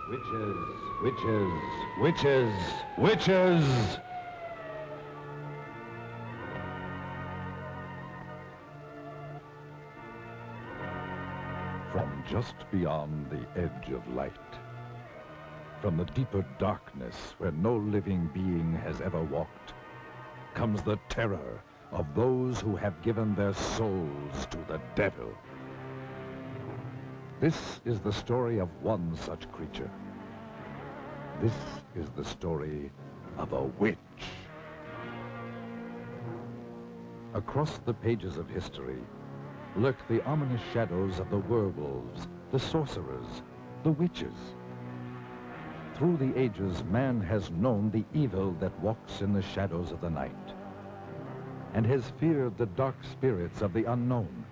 Witches, witches, witches, witches! From just beyond the edge of light, from the deeper darkness where no living being has ever walked, comes the terror of those who have given their souls to the devil. This is the story of one such creature. This is the story of a witch. Across the pages of history lurk the ominous shadows of the werewolves, the sorcerers, the witches. Through the ages, man has known the evil that walks in the shadows of the night and has feared the dark spirits of the unknown.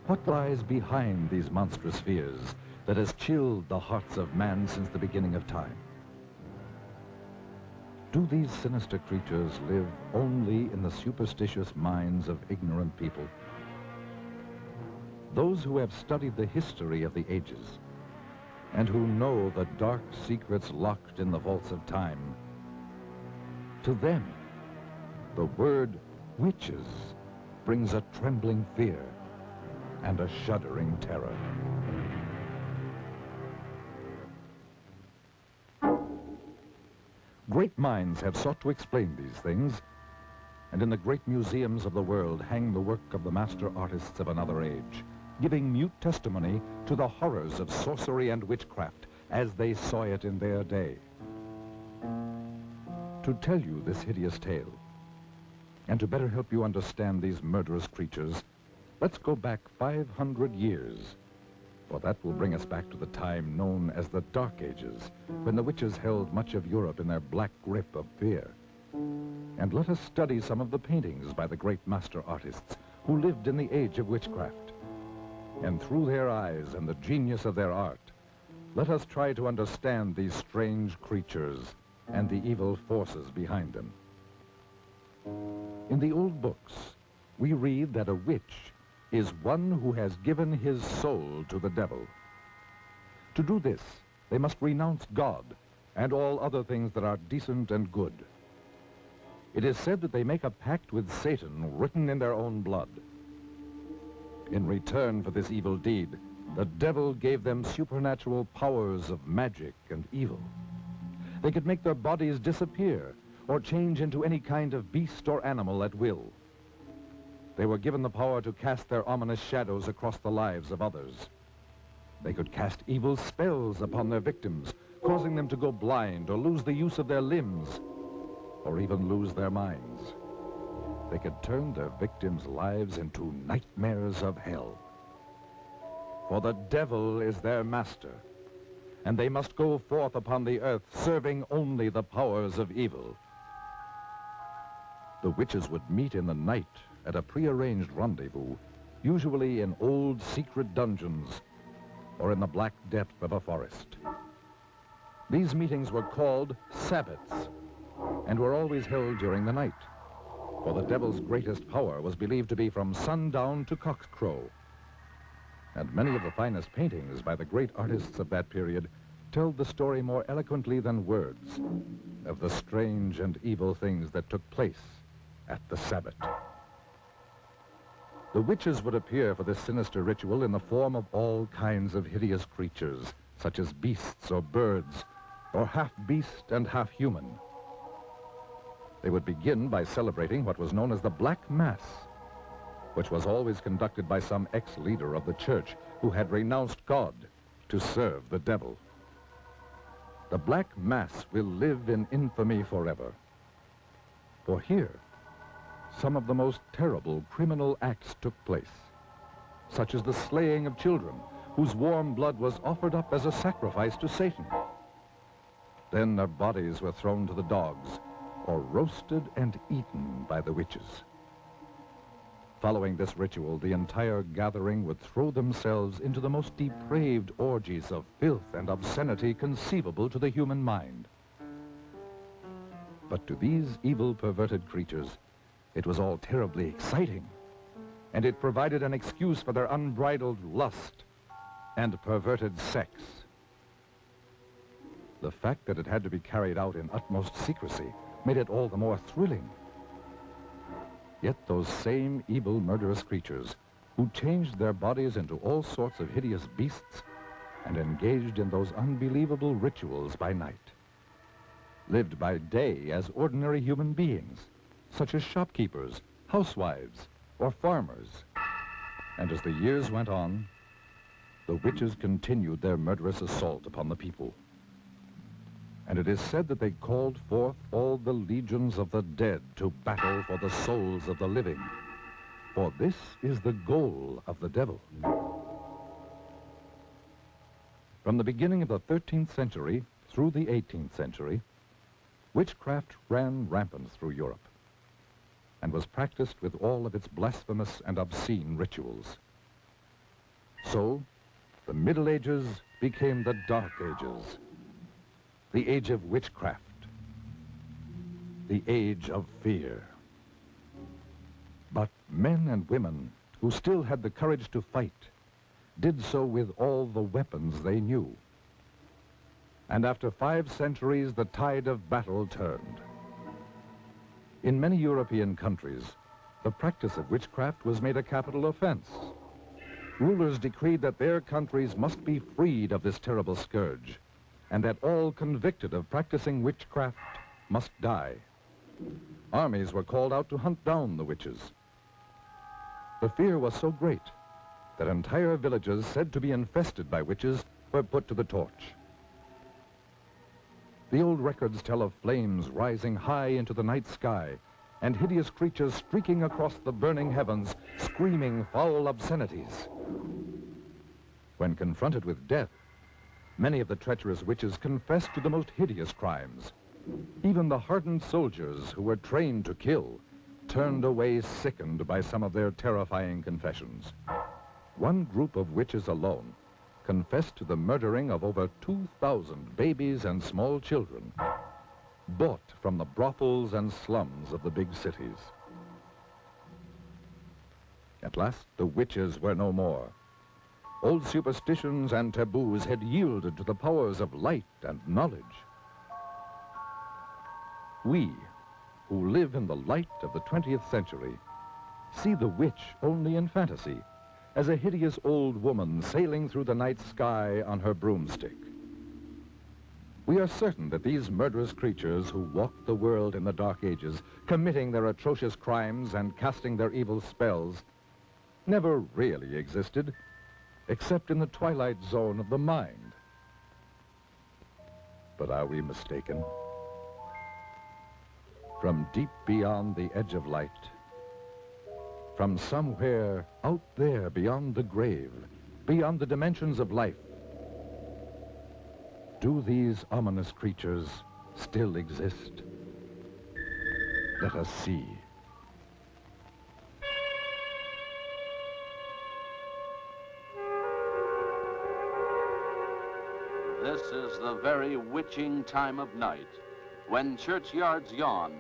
What lies behind these monstrous fears that has chilled the hearts of man since the beginning of time? Do these sinister creatures live only in the superstitious minds of ignorant people? Those who have studied the history of the ages and who know the dark secrets locked in the vaults of time, to them, the word witches brings a trembling fear and a shuddering terror. Great minds have sought to explain these things, and in the great museums of the world hang the work of the master artists of another age, giving mute testimony to the horrors of sorcery and witchcraft as they saw it in their day. To tell you this hideous tale, and to better help you understand these murderous creatures, let's go back 500 years, for that will bring us back to the time known as the Dark Ages, when the witches held much of Europe in their black grip of fear. And let us study some of the paintings by the great master artists who lived in the age of witchcraft. And through their eyes and the genius of their art, let us try to understand these strange creatures and the evil forces behind them. In the old books, we read that a witch is one who has given his soul to the devil. To do this, they must renounce God and all other things that are decent and good. It is said that they make a pact with Satan written in their own blood. In return for this evil deed, the devil gave them supernatural powers of magic and evil. They could make their bodies disappear or change into any kind of beast or animal at will. They were given the power to cast their ominous shadows across the lives of others. They could cast evil spells upon their victims, causing them to go blind or lose the use of their limbs, or even lose their minds. They could turn their victims' lives into nightmares of hell. For the devil is their master, and they must go forth upon the earth serving only the powers of evil. The witches would meet in the night at a prearranged rendezvous, usually in old secret dungeons or in the black depth of a forest. These meetings were called sabbats and were always held during the night, for the devil's greatest power was believed to be from sundown to cockcrow. And many of the finest paintings by the great artists of that period tell the story more eloquently than words of the strange and evil things that took place at the Sabbat. The witches would appear for this sinister ritual in the form of all kinds of hideous creatures, such as beasts or birds, or half beast and half human. They would begin by celebrating what was known as the Black Mass, which was always conducted by some ex-leader of the church who had renounced God to serve the devil. The Black Mass will live in infamy forever. For here, some of the most terrible criminal acts took place, such as the slaying of children, whose warm blood was offered up as a sacrifice to Satan. Then their bodies were thrown to the dogs, or roasted and eaten by the witches. Following this ritual, the entire gathering would throw themselves into the most depraved orgies of filth and obscenity conceivable to the human mind. But to these evil, perverted creatures, it was all terribly exciting, and it provided an excuse for their unbridled lust and perverted sex. The fact that it had to be carried out in utmost secrecy made it all the more thrilling. Yet those same evil, murderous creatures who changed their bodies into all sorts of hideous beasts and engaged in those unbelievable rituals by night, lived by day as ordinary human beings, such as shopkeepers, housewives, or farmers. And as the years went on, the witches continued their murderous assault upon the people. And it is said that they called forth all the legions of the dead to battle for the souls of the living. For this is the goal of the devil. From the beginning of the 13th century through the 18th century, witchcraft ran rampant through Europe and was practiced with all of its blasphemous and obscene rituals. So, the Middle Ages became the Dark Ages, the age of witchcraft, the age of fear. But men and women who still had the courage to fight did so with all the weapons they knew. And after 5 centuries, the tide of battle turned. In many European countries, the practice of witchcraft was made a capital offense. Rulers decreed that their countries must be freed of this terrible scourge, and that all convicted of practicing witchcraft must die. Armies were called out to hunt down the witches. The fear was so great that entire villages said to be infested by witches were put to the torch. The old records tell of flames rising high into the night sky and hideous creatures streaking across the burning heavens, screaming foul obscenities. When confronted with death, many of the treacherous witches confessed to the most hideous crimes. Even the hardened soldiers who were trained to kill turned away sickened by some of their terrifying confessions. One group of witches alone confessed to the murdering of over 2,000 babies and small children, bought from the brothels and slums of the big cities. At last, the witches were no more. Old superstitions and taboos had yielded to the powers of light and knowledge. We, who live in the light of the 20th century, see the witch only in fantasy, as a hideous old woman sailing through the night sky on her broomstick. We are certain that these murderous creatures who walked the world in the Dark Ages, committing their atrocious crimes and casting their evil spells, never really existed, except in the twilight zone of the mind. But are we mistaken? From deep beyond the edge of light, from somewhere out there beyond the grave, beyond the dimensions of life, do these ominous creatures still exist? Let us see. This is the very witching time of night, when churchyards yawn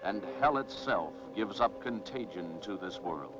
and hell itself gives up contagion to this world.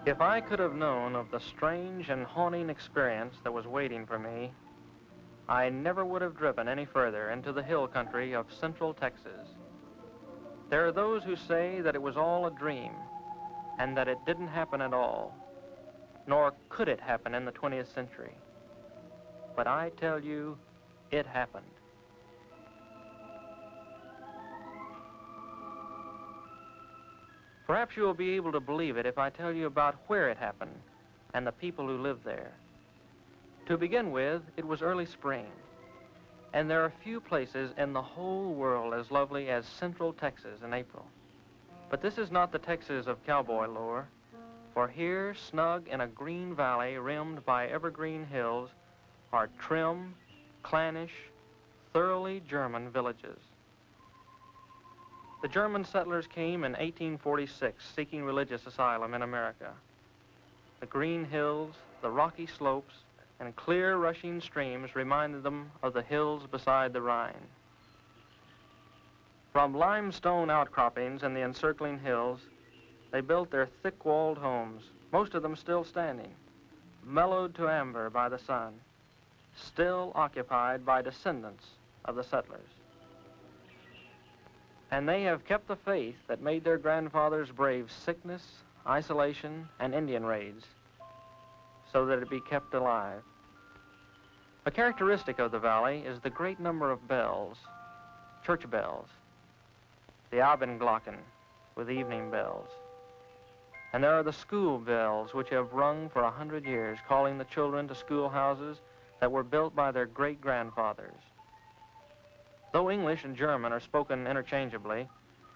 If I could have known of the strange and haunting experience that was waiting for me, I never would have driven any further into the hill country of central Texas. There are those who say that it was all a dream and that it didn't happen at all, nor could it happen in the 20th century. But I tell you, it happened. Perhaps you will be able to believe it if I tell you about where it happened and the people who lived there. To begin with, it was early spring, and there are few places in the whole world as lovely as Central Texas in April. But this is not the Texas of cowboy lore, for here, snug in a green valley rimmed by evergreen hills, are trim, clannish, thoroughly German villages. The German settlers came in 1846 seeking religious asylum in America. The green hills, the rocky slopes, and clear rushing streams reminded them of the hills beside the Rhine. From limestone outcroppings in the encircling hills, they built their thick-walled homes, most of them still standing, mellowed to amber by the sun, still occupied by descendants of the settlers. And they have kept the faith that made their grandfathers brave sickness, isolation, and Indian raids, so that it be kept alive. A characteristic of the valley is the great number of bells, church bells, the Abendglocken with evening bells. And there are the school bells which have rung for 100 years, calling the children to schoolhouses that were built by their great-grandfathers. Though English and German are spoken interchangeably,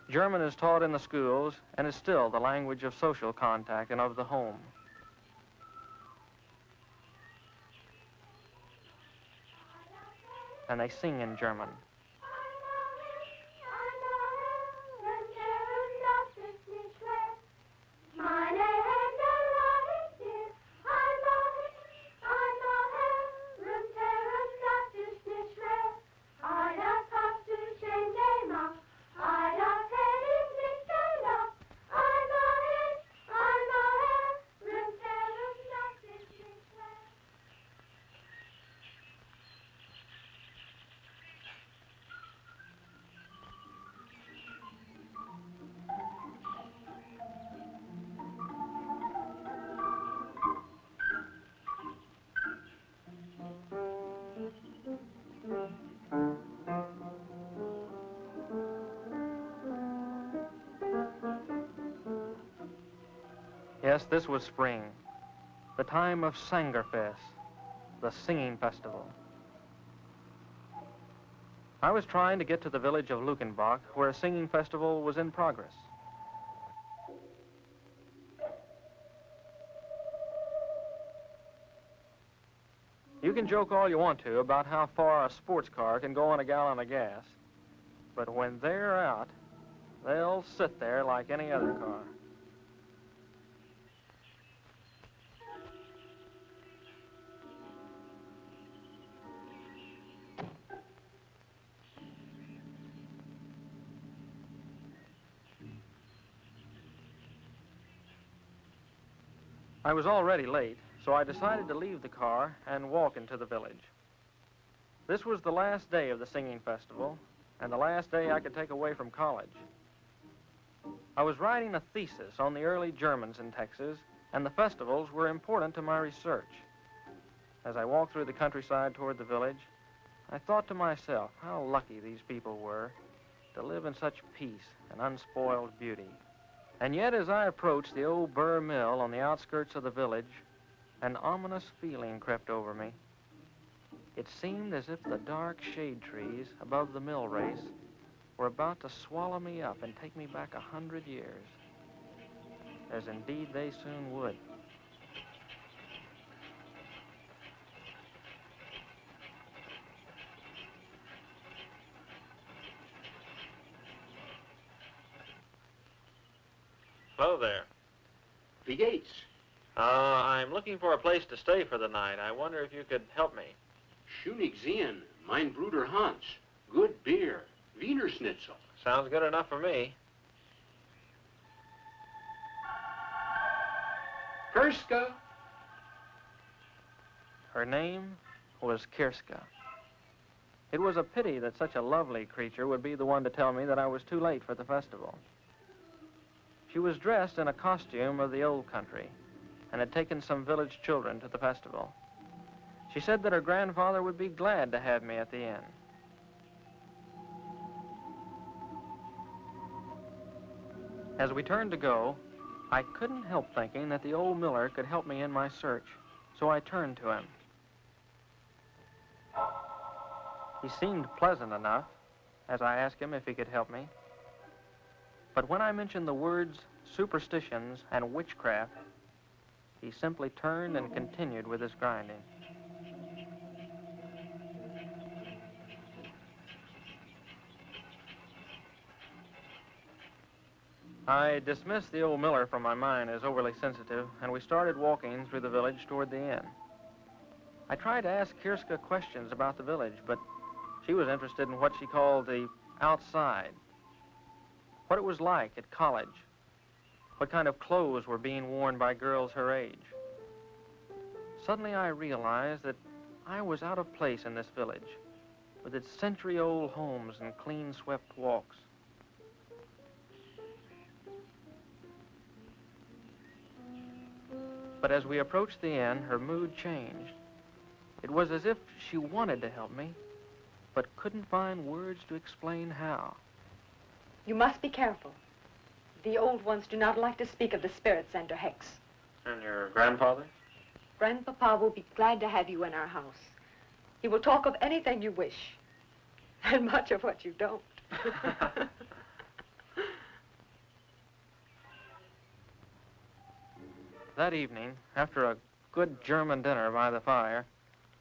German is taught in the schools and is still the language of social contact and of the home. And they sing in German. Yes, this was spring, the time of Sangerfest, the singing festival. I was trying to get to the village of Luckenbach, where a singing festival was in progress. You can joke all you want to about how far a sports car can go on a gallon of gas, but when they're out, they'll sit there like any other car. I was already late, so I decided to leave the car and walk into the village. This was the last day of the singing festival, and the last day I could take away from college. I was writing a thesis on the early Germans in Texas, and the festivals were important to my research. As I walked through the countryside toward the village, I thought to myself how lucky these people were to live in such peace and unspoiled beauty. And yet, as I approached the old Burr Mill on the outskirts of the village, an ominous feeling crept over me. It seemed as if the dark shade trees above the mill race were about to swallow me up and take me back 100 years, as indeed they soon would. Hello there. The Yates. I'm looking for a place to stay for the night. I wonder if you could help me. Schönig sehen, mein Bruder Hans. Good beer. Wiener Schnitzel. Sounds good enough for me. Kirska. Her name was Kirska. It was a pity that such a lovely creature would be the one to tell me that I was too late for the festival. She was dressed in a costume of the old country and had taken some village children to the festival. She said that her grandfather would be glad to have me at the inn. As we turned to go, I couldn't help thinking that the old miller could help me in my search, so I turned to him. He seemed pleasant enough as I asked him if he could help me. But when I mentioned the words superstitions and witchcraft, he simply turned and continued with his grinding. I dismissed the old miller from my mind as overly sensitive, and we started walking through the village toward the inn. I tried to ask Kirska questions about the village, but she was interested in what she called the outside, what it was like at college, what kind of clothes were being worn by girls her age. Suddenly I realized that I was out of place in this village, with its century-old homes and clean-swept walks. But as we approached the inn, her mood changed. It was as if she wanted to help me, but couldn't find words to explain how. You must be careful. The old ones do not like to speak of the spirits and Hex. And your grandfather? Grandpapa will be glad to have you in our house. He will talk of anything you wish, and much of what you don't. That evening, after a good German dinner by the fire,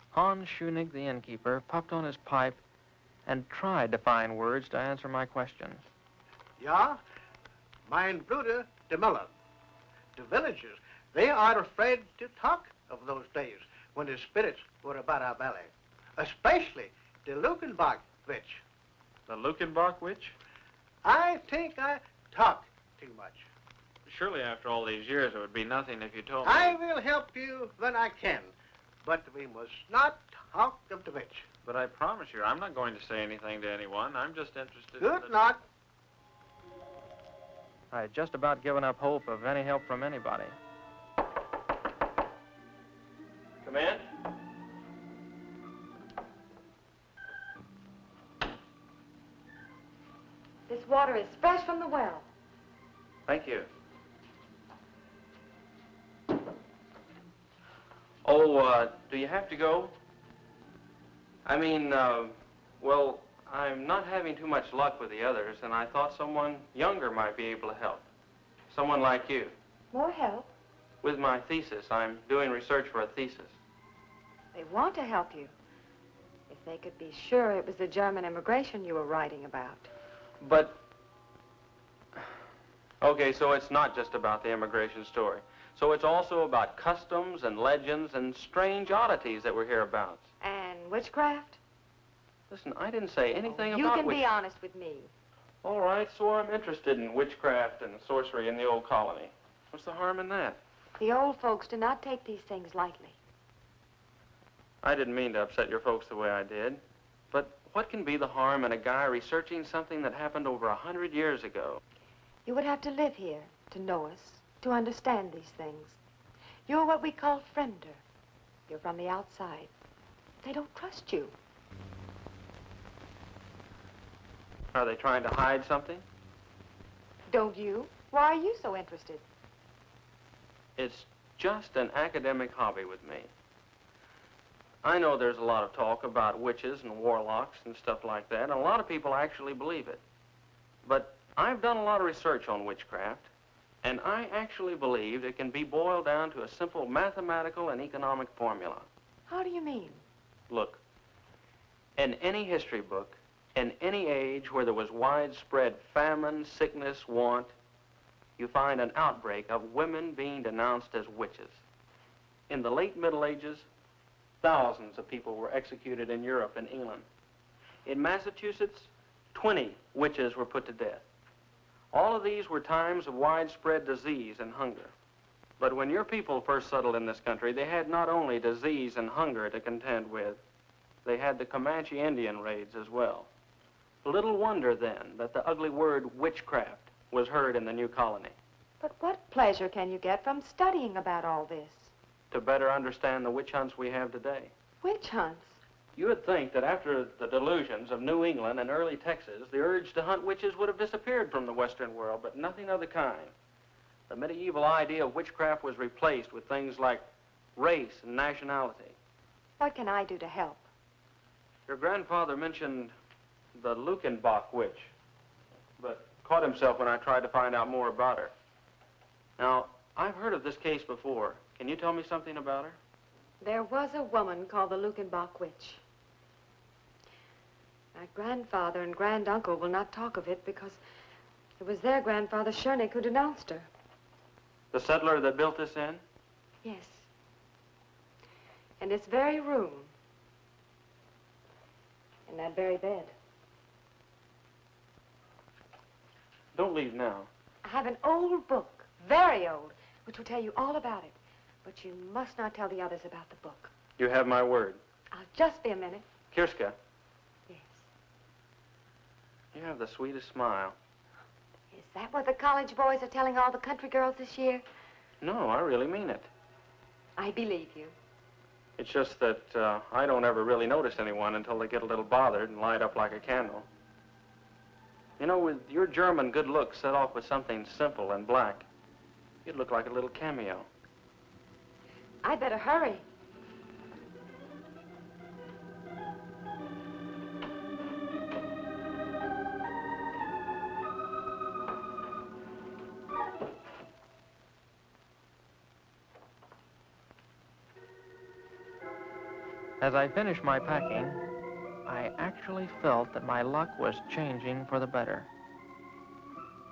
Hans Schunig, the innkeeper, puffed on his pipe and tried to find words to answer my questions. Ja, mein Bruder, the Miller. The villagers, they are afraid to talk of those days when the spirits were about our belly, especially the Lukenbach witch. The Lukenbach witch? I think I talk too much. Surely after all these years it would be nothing if you told me. I will help you when I can, but we must not talk of the witch. But I promise you, I'm not going to say anything to anyone. I'm just interested Good in luck. I had just about given up hope of any help from anybody. Come in. This water is fresh from the well. Thank you. Oh, do you have to go? I mean, well, I'm not having too much luck with the others, and I thought someone younger might be able to help. Someone like you. More help? With my thesis. I'm doing research for a thesis. They want to help you. If they could be sure it was the German immigration you were writing about. But, okay, so it's not just about the immigration story. So it's also about customs and legends and strange oddities that we're hereabouts. And witchcraft? Listen, I didn't say anything about You can be honest with me. All right, so I'm interested in witchcraft and sorcery in the old colony. What's the harm in that? The old folks do not take these things lightly. I didn't mean to upset your folks the way I did. But what can be the harm in a guy researching something that happened over 100 years ago? You would have to live here to know us, to understand these things. You're what we call friender. You're from the outside. They don't trust you. Are they trying to hide something? Don't you? Why are you so interested? It's just an academic hobby with me. I know there's a lot of talk about witches and warlocks and stuff like that, and a lot of people actually believe it. But I've done a lot of research on witchcraft, and I actually believe it can be boiled down to a simple mathematical and economic formula. How do you mean? Look, in any history book, in any age where there was widespread famine, sickness, want, you find an outbreak of women being denounced as witches. In the late Middle Ages, thousands of people were executed in Europe and England. In Massachusetts, 20 witches were put to death. All of these were times of widespread disease and hunger. But when your people first settled in this country, they had not only disease and hunger to contend with, they had the Comanche Indian raids as well. Little wonder, then, that the ugly word witchcraft was heard in the new colony. But what pleasure can you get from studying about all this? To better understand the witch hunts we have today. Witch hunts? You would think that after the delusions of New England and early Texas, the urge to hunt witches would have disappeared from the Western world, but nothing of the kind. The medieval idea of witchcraft was replaced with things like race and nationality. What can I do to help? Your grandfather mentioned the Lukenbach witch, but caught himself when I tried to find out more about her. Now, I've heard of this case before. Can you tell me something about her? There was a woman called the Lukenbach witch. My grandfather and granduncle will not talk of it because it was their grandfather, Schoenig, who denounced her. The settler that built this inn? Yes. In this very room. In that very bed. Don't leave now. I have an old book, very old, which will tell you all about it. But you must not tell the others about the book. You have my word. I'll just be a minute. Kirska. Yes. You have the sweetest smile. Is that what the college boys are telling all the country girls this year? No, I really mean it. I believe you. It's just that I don't ever really notice anyone until they get a little bothered and light up like a candle. You know, with your German good looks set off with something simple and black, you'd look like a little cameo. I'd better hurry. As I finished my packing, I actually felt that my luck was changing for the better.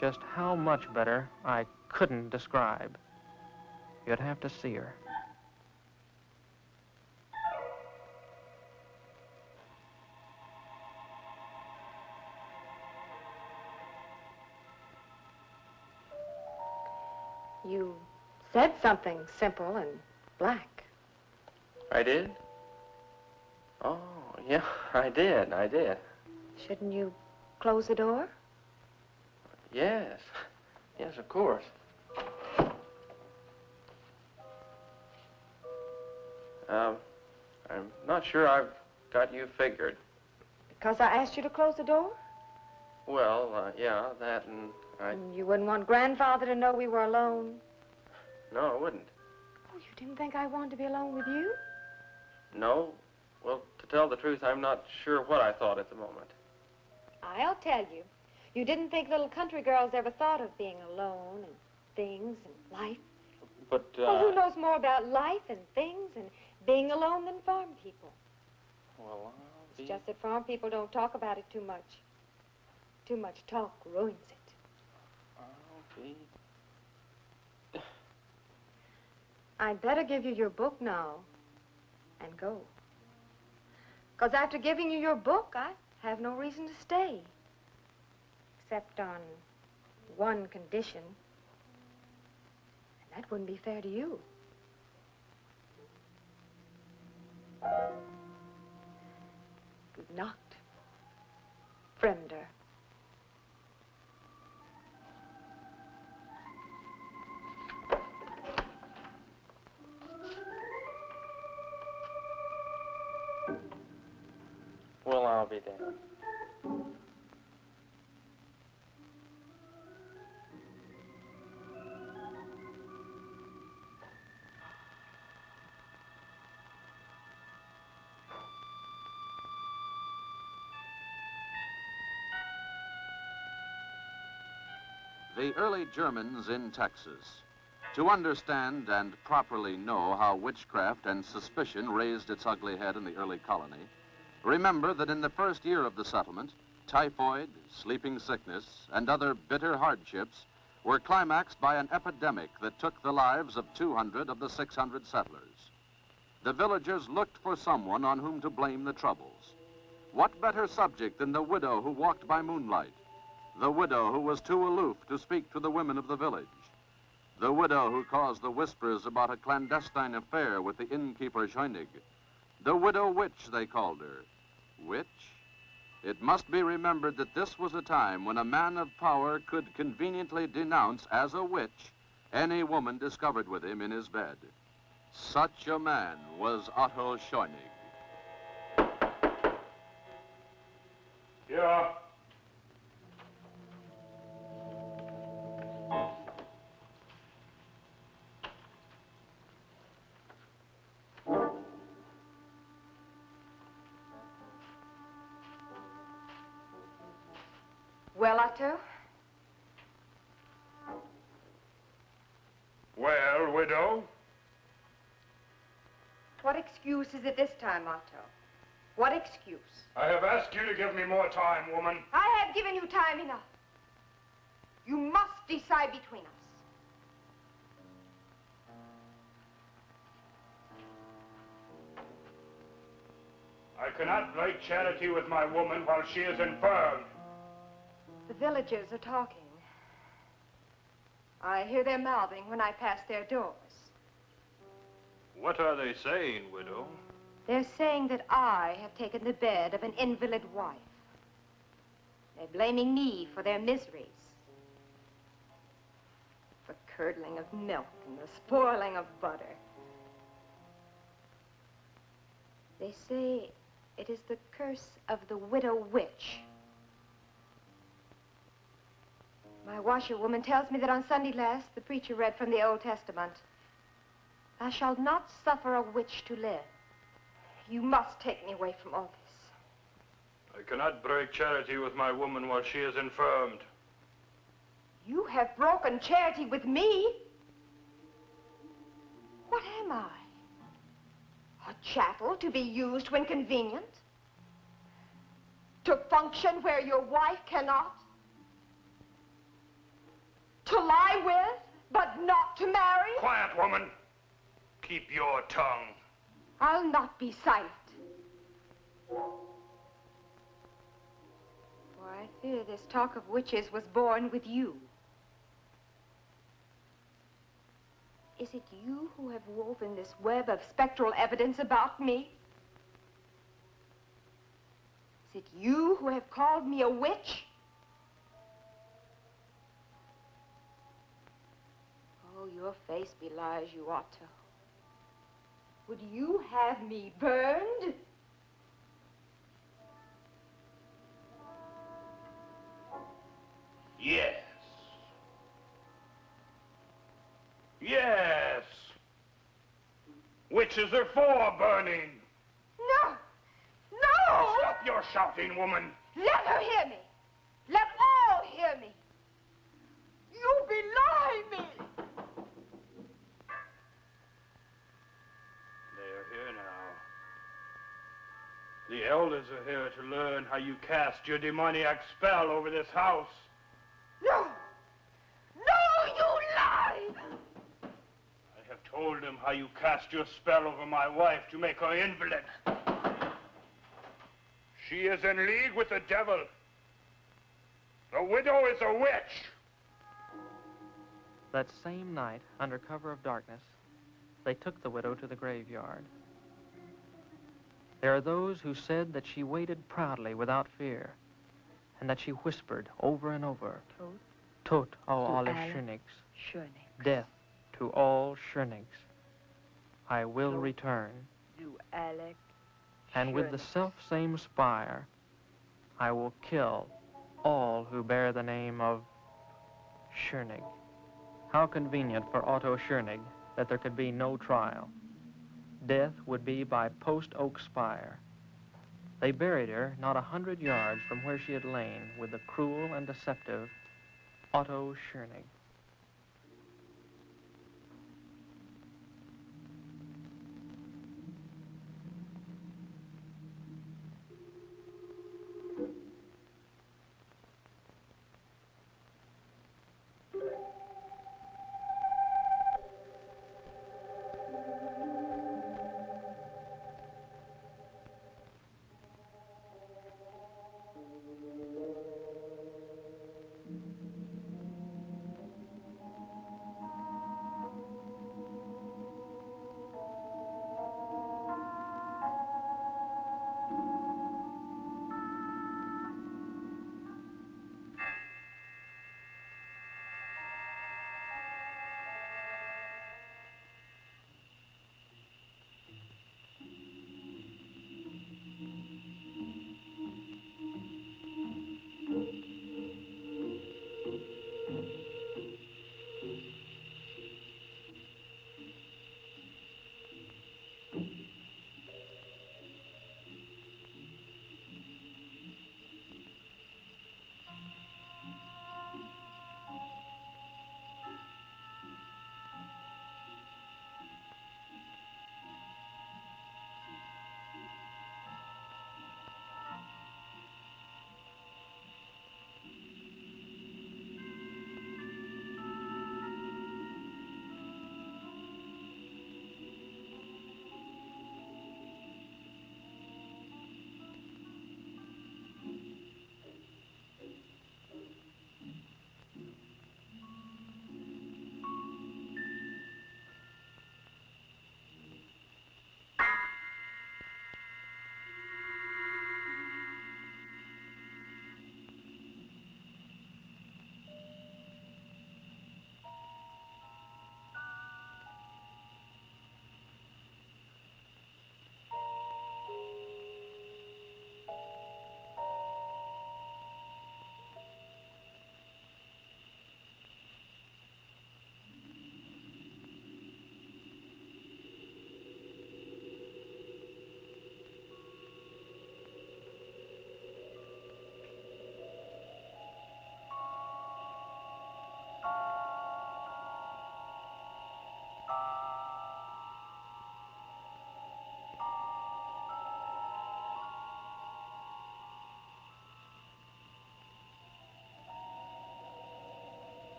Just how much better, I couldn't describe. You'd have to see her. You said something simple and black. I did? Oh, yeah, I did. Shouldn't you close the door? Yes. Yes, of course. I'm not sure I've got you figured. Because I asked you to close the door? Well, yeah, that and And you wouldn't want Grandfather to know we were alone? No, I wouldn't. Oh, you didn't think I wanted to be alone with you? No. Well, to tell the truth, I'm not sure what I thought at the moment. I'll tell you. You didn't think little country girls ever thought of being alone and things and life? But, Well, who knows more about life and things and being alone than farm people? Well, It's just that farm people don't talk about it too much. Too much talk ruins it. I'll be... I'd better give you your book now and go. Because after giving you your book, I have no reason to stay. Except on one condition. And that wouldn't be fair to you. Good night, Fremder. Well, I'll be damned. The early Germans in Texas. To understand and properly know how witchcraft and suspicion raised its ugly head in the early colony, remember that in the first year of the settlement, typhoid, sleeping sickness, and other bitter hardships were climaxed by an epidemic that took the lives of 200 of the 600 settlers. The villagers looked for someone on whom to blame the troubles. What better subject than the widow who walked by moonlight? The widow who was too aloof to speak to the women of the village. The widow who caused the whispers about a clandestine affair with the innkeeper Schoenig. The widow witch, they called her. Witch? It must be remembered that this was a time when a man of power could conveniently denounce as a witch any woman discovered with him in his bed. Such a man was Otto Scheunig. Yeah. Well, Otto? Well, widow? What excuse is it this time, Otto? What excuse? I have asked you to give me more time, woman. I have given you time enough. You must decide between us. I cannot break charity with my woman while she is infirm. The villagers are talking. I hear their mouthing when I pass their doors. What are they saying, widow? They're saying that I have taken the bed of an invalid wife. They're blaming me for their miseries. The curdling of milk and the spoiling of butter. They say it is the curse of the widow witch. My washerwoman tells me that on Sunday last, the preacher read from the Old Testament. Thou shalt not suffer a witch to live. You must take me away from all this. I cannot break charity with my woman while she is infirmed. You have broken charity with me? What am I? A chattel to be used when convenient? To function where your wife cannot? To lie with, but not to marry? Quiet, woman. Keep your tongue. I'll not be silent. For I fear this talk of witches was born with you. Is it you who have woven this web of spectral evidence about me? Is it you who have called me a witch? Oh, your face belies you, Otto. Would you have me burned? Yes. Yes. Witches are for burning. No! No! Stop your shouting, woman. Let her hear me. Let all hear me. You belie me. They're here now. The elders are here to learn how you cast your demoniac spell over this house. No! No, you lie! I have told them how you cast your spell over my wife to make her invalid. She is in league with the devil. The widow is a witch. That same night, under cover of darkness, they took the widow to the graveyard. There are those who said that she waited proudly without fear, and that she whispered over and over, Tot au alle Schönigs, death to all Schönigs. I will return. And with the self-same spire, I will kill all who bear the name of Schönig. How convenient for Otto Schönig that there could be no trial. Death would be by post oak spire. They buried her not 100 yards from where she had lain with the cruel and deceptive Otto Schönig.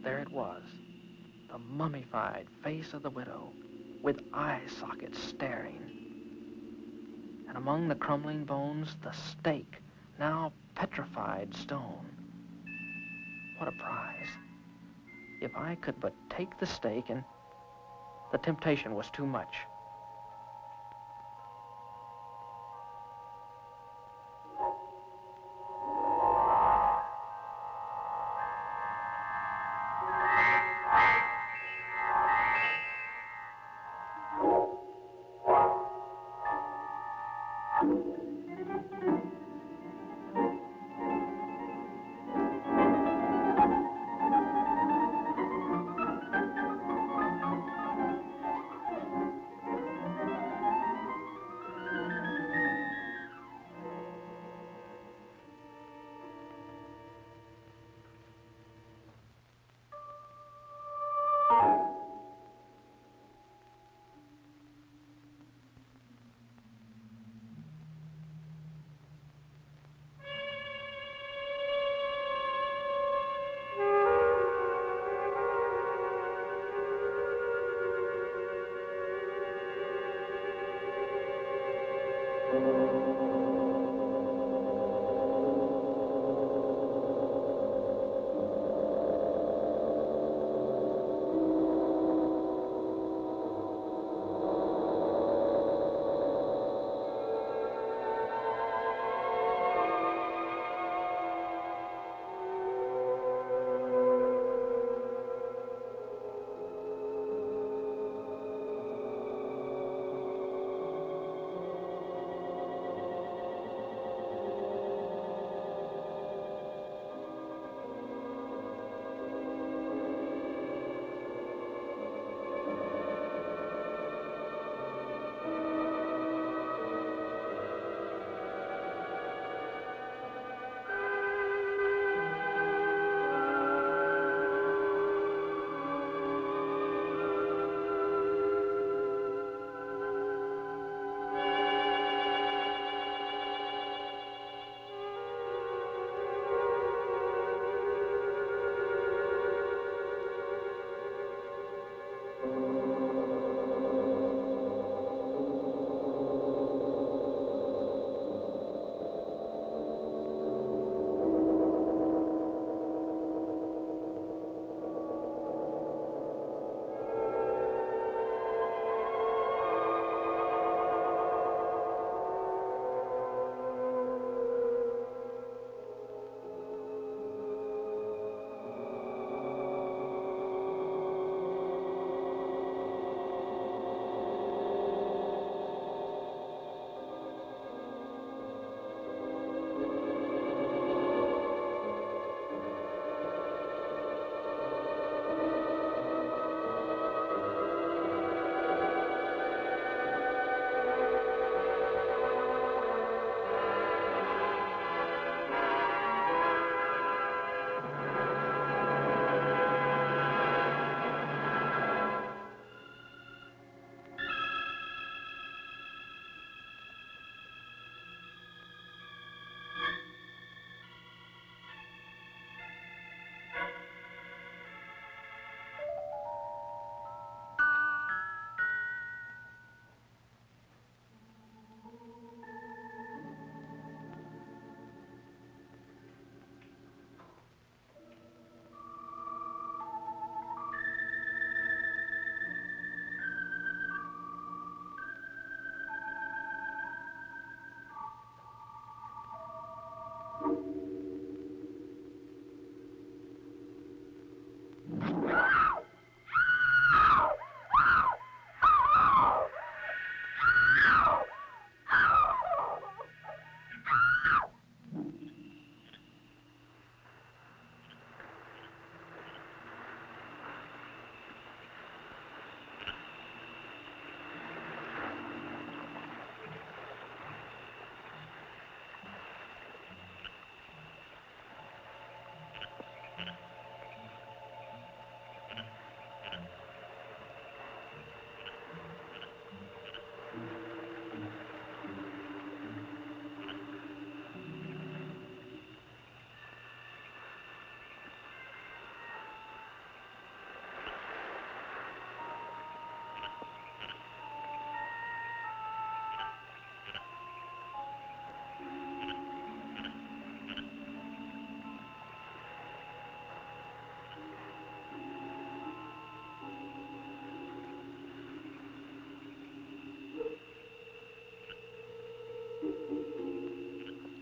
there it was, the mummified face of the widow, with eye sockets staring. And among the crumbling bones, the stake, now petrified stone. What a prize. If I could but take the stake, and the temptation was too much.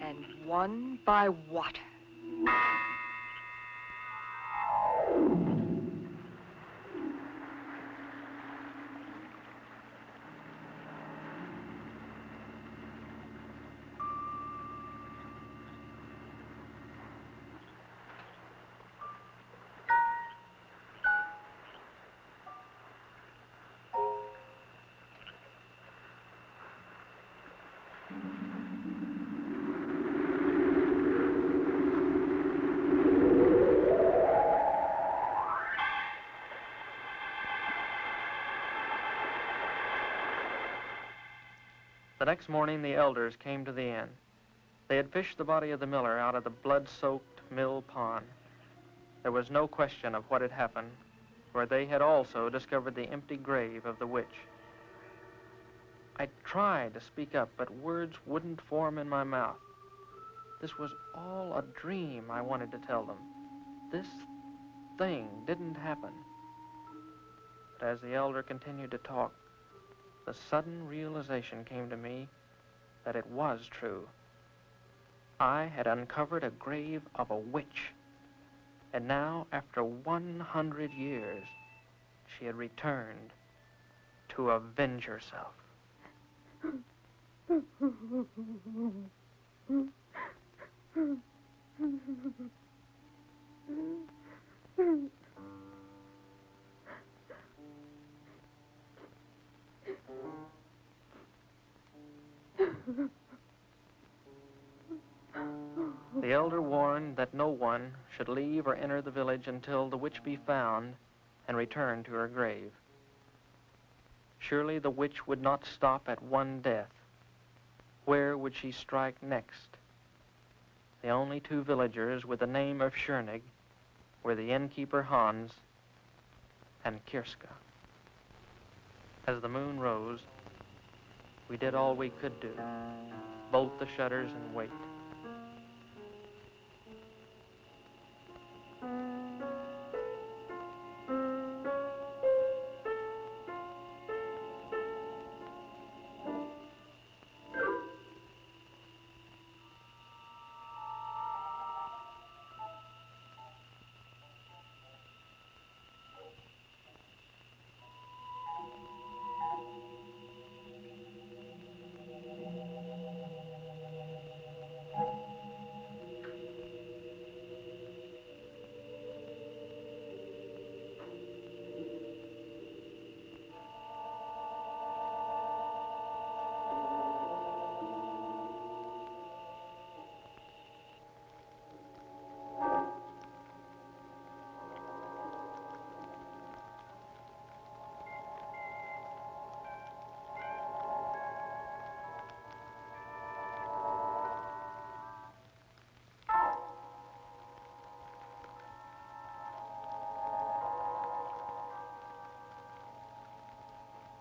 and won by water. The next morning, the elders came to the inn. They had fished the body of the miller out of the blood-soaked mill pond. There was no question of what had happened, for they had also discovered the empty grave of the witch. I tried to speak up, but words wouldn't form in my mouth. This was all a dream, I wanted to tell them. This thing didn't happen. But as the elder continued to talk, the sudden realization came to me that it was true. I had uncovered a grave of a witch, and now, after 100 years, she had returned to avenge herself. The elder warned that no one should leave or enter the village until the witch be found and return to her grave. Surely the witch would not stop at one death. Where would she strike next? The only two villagers with the name of Schoenig were the innkeeper Hans and Kirska. As the moon rose, we did all we could do, bolt the shutters and wait.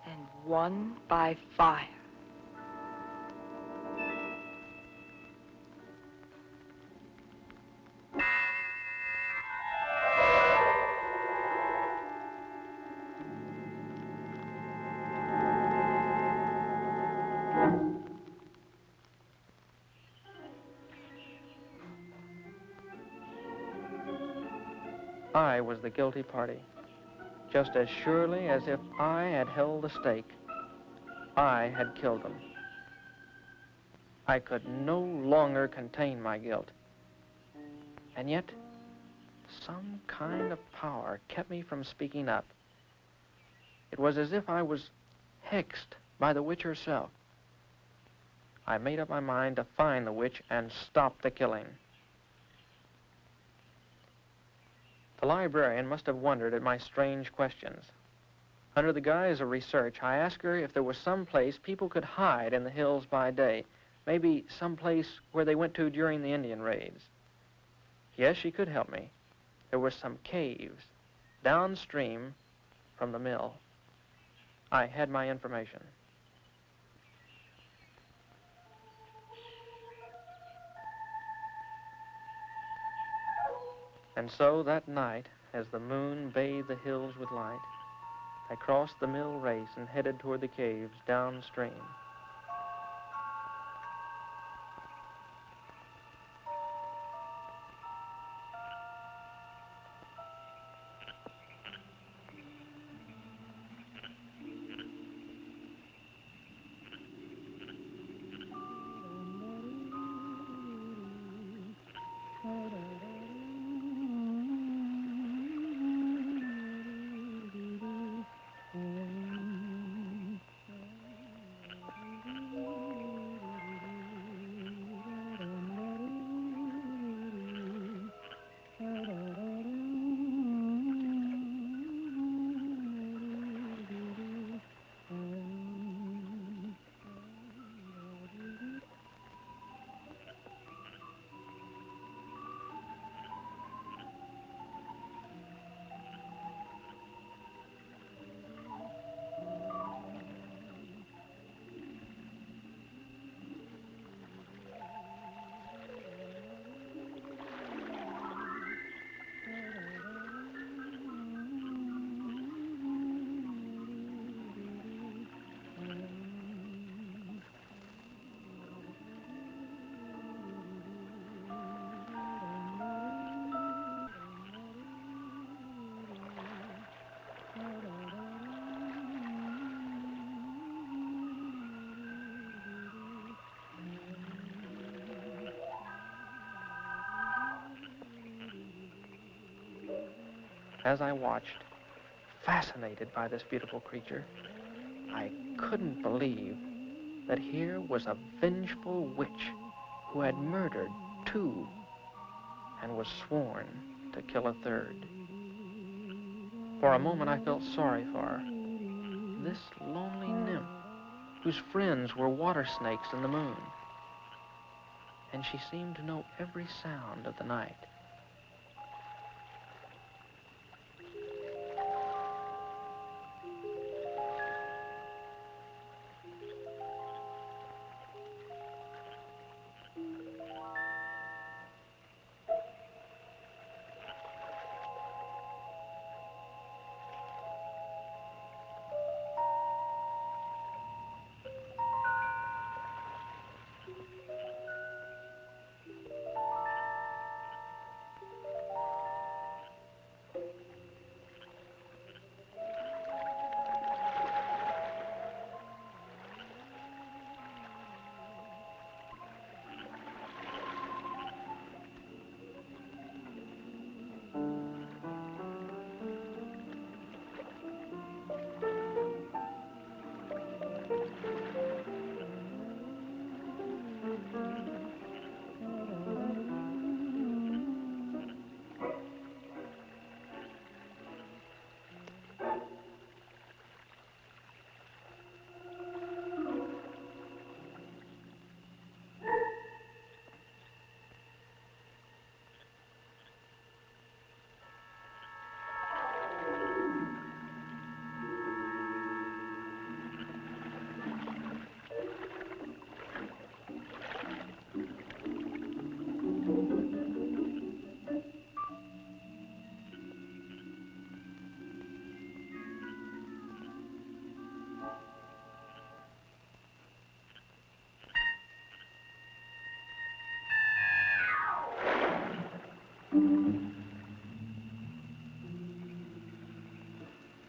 And won by fire. I was the guilty party. Just as surely as if I had held the stake, I had killed them. I could no longer contain my guilt. And yet, some kind of power kept me from speaking up. It was as if I was hexed by the witch herself. I made up my mind to find the witch and stop the killing. The librarian must have wondered at my strange questions. Under the guise of research, I asked her if there was some place people could hide in the hills by day, maybe some place where they went to during the Indian raids. Yes, she could help me. There were some caves downstream from the mill. I had my information. And so that night, as the moon bathed the hills with light, I crossed the mill race and headed toward the caves downstream. As I watched, fascinated by this beautiful creature, I couldn't believe that here was a vengeful witch who had murdered 2 and was sworn to kill a 3rd. For a moment, I felt sorry for her. This lonely nymph, whose friends were water snakes in the moon. And she seemed to know every sound of the night.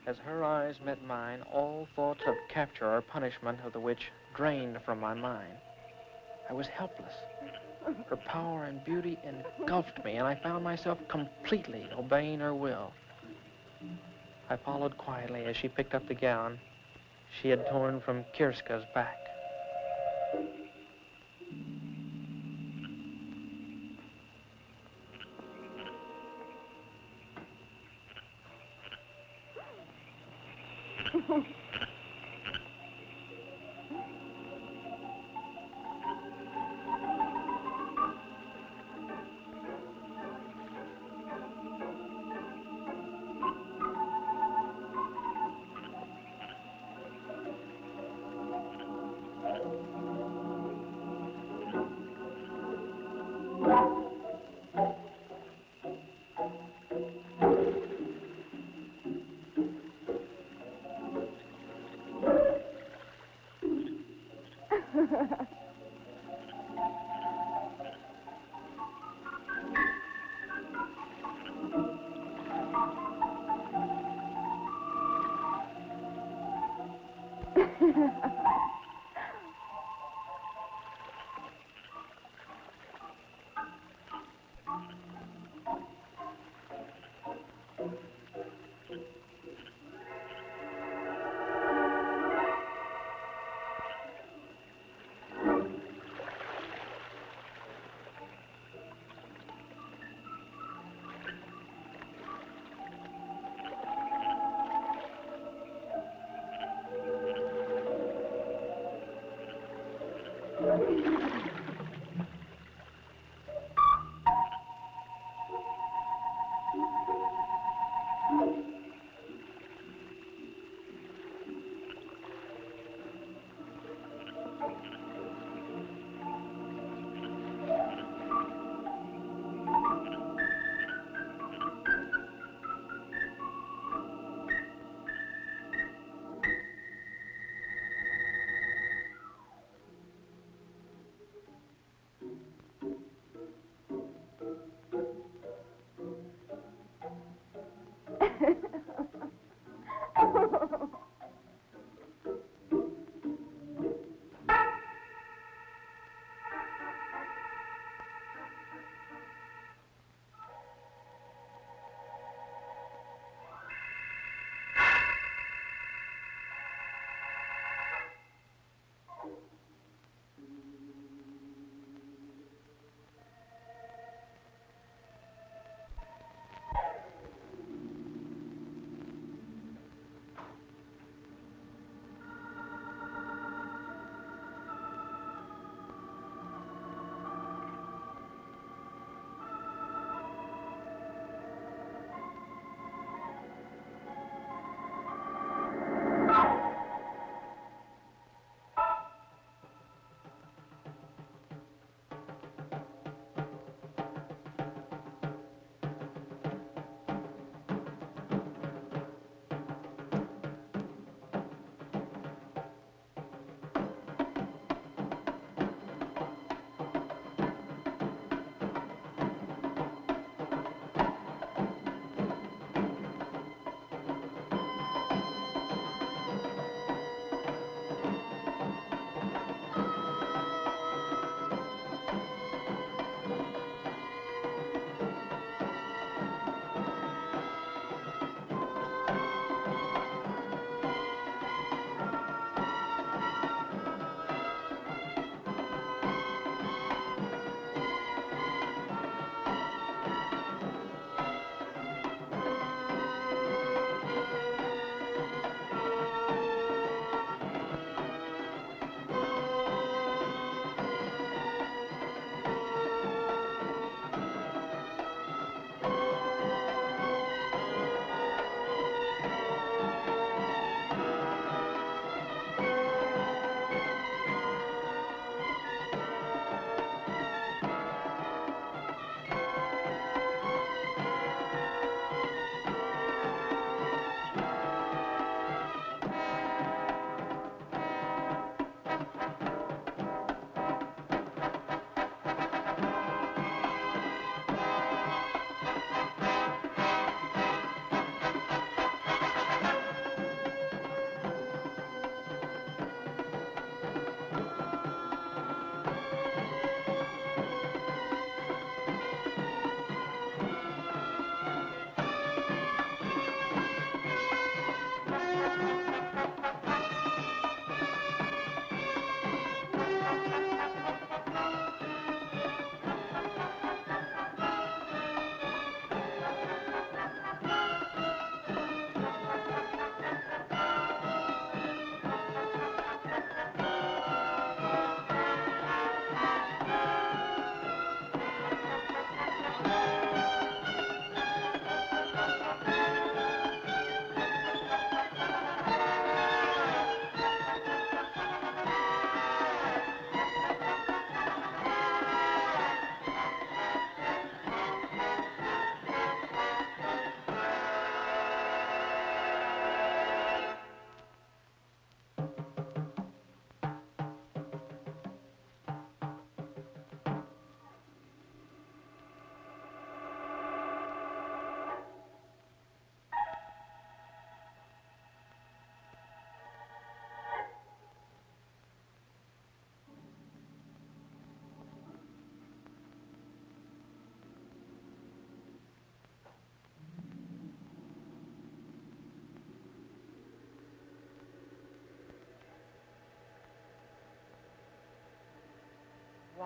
As her eyes met mine, all thoughts of capture or punishment of the witch drained from my mind. I was helpless. Her power and beauty engulfed me, and I found myself completely obeying her will. I followed quietly as she picked up the gown she had torn from Kirska's back.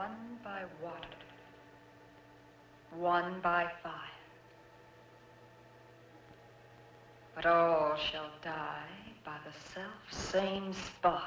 one by water, one by fire. But all shall die by the self-same spire.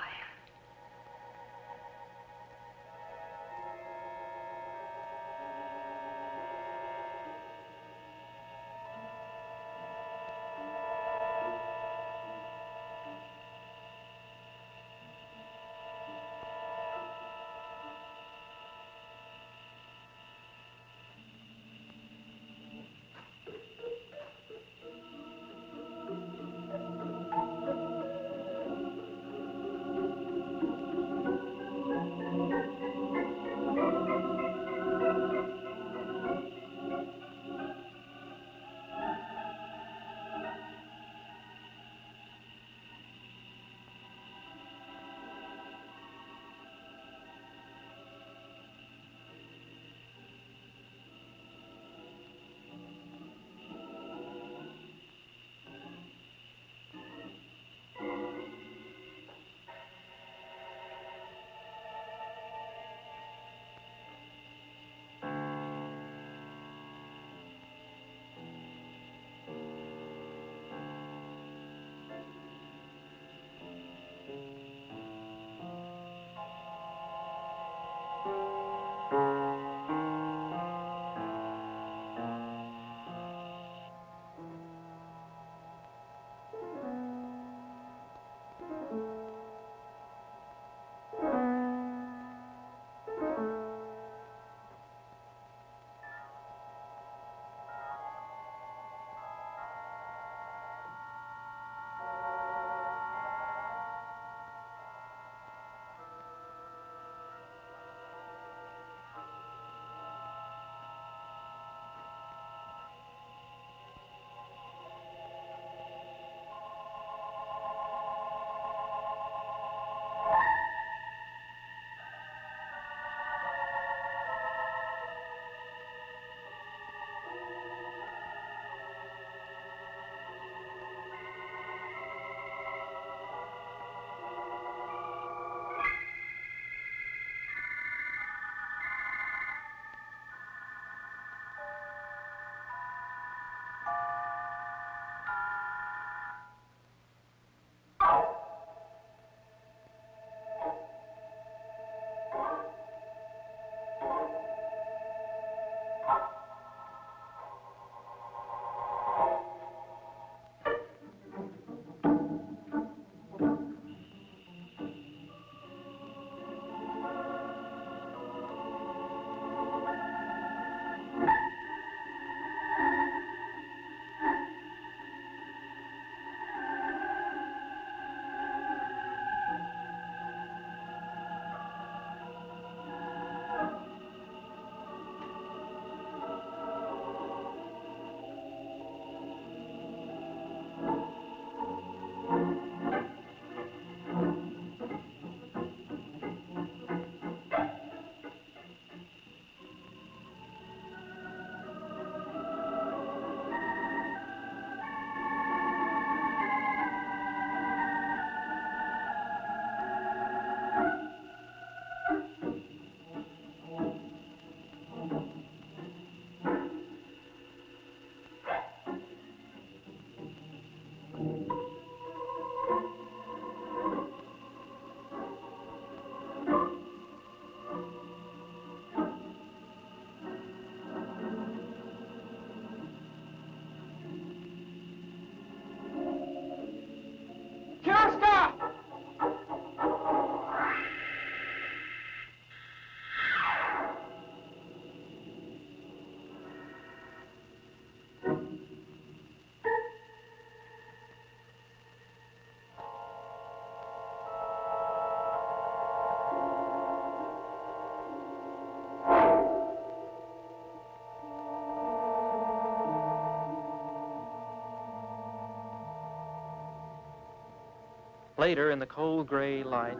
Later, in the cold gray light,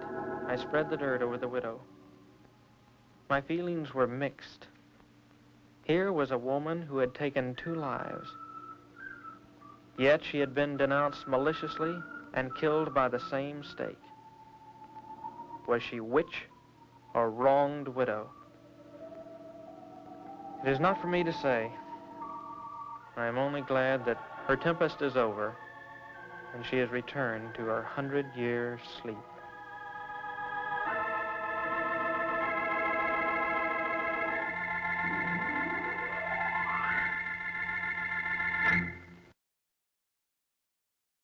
I spread the dirt over the widow. My feelings were mixed. Here was a woman who had taken 2 lives. Yet she had been denounced maliciously and killed by the same stake. Was she witch or wronged widow? It is not for me to say. I am only glad that her tempest is over and she has returned to her 100-year sleep.